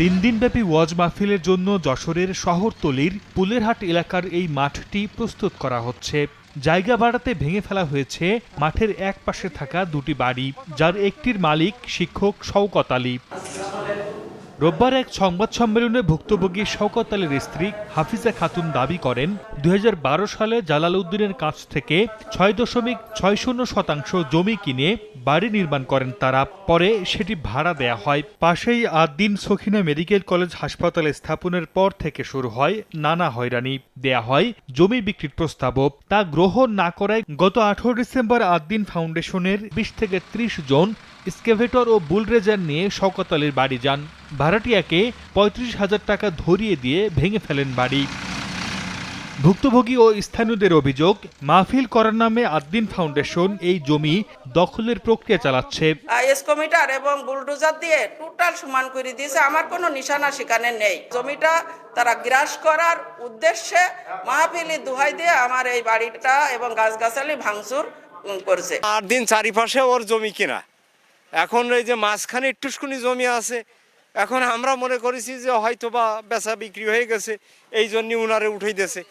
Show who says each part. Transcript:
Speaker 1: তিন দিনব্যাপী ওয়াজ মাহফিলের জন্য যশোরের শহরতলির পুলেরহাট এলাকার এই মাঠটি প্রস্তুত করা হচ্ছে। জায়গা বাড়াতে ভেঙে ফেলা হয়েছে মাঠের এক পাশে থাকা দুটি বাড়ি, যার একটির মালিক শিক্ষক শওকত আলী। রোববার এক সংবাদ সম্মেলনে ভুক্তভোগী শওকত আলীর স্ত্রী হাফিজা খাতুন দাবি করেন, ২০১২ সালে জালাল উদ্দিনের কাছ থেকে ৬.৬০% জমি কিনে বাড়ি নির্মাণ করেন তারা। পরে সেটি ভাড়া দেয়া হয়। পাশেই আদ-দ্বীন সখিনা মেডিকেল কলেজ হাসপাতাল স্থাপনের পর থেকে শুরু হয় নানা হয়রানি। দেয়া হয় জমি বিক্রির প্রস্তাবও, তা গ্রহণ না করায় গত ১৮ ডিসেম্বর আদ-দ্বীন ফাউন্ডেশনের ২০ থেকে ৩০ জন এক্সকেভেটর ও বুলডোজার নিয়ে শওকত আলীর বাড়ি যান। ভাড়াটিয়াকে ৩৫,০০০ টাকা ধরিয়ে দিয়ে ভেঙে ফেলেন বাড়ি। ভুক্তভোগী ও স্থানীয়দের অভিযোগ, মাহফিল করার নামে আদ-দ্বীন ফাউন্ডেশন এই জমি দখলের প্রক্রিয়া চালাচ্ছে।
Speaker 2: এক্সকমিটার এবং বুলডোজার দিয়ে টোটাল সমান করে দিয়েছে। আমার কোনো নিশানা সেখানে নেই। জমিটা তারা গ্রাস করার উদ্দেশ্যে মাহফিলি দোহাই দিয়ে আমার এই বাড়িটা এবং গাছগাছালি ভাঙচুর করছে।
Speaker 3: আদ-দ্বীন চারিপাশে ওর জমি কিনা, এখন এই যে মাঝখানে একটুখানি জমি আছে, এখন আমরা মনে করেছি যে হয়তো বা বেচা বিক্রি হয়ে গেছে, এই জন্য উনারে উঠাই দিয়েছে।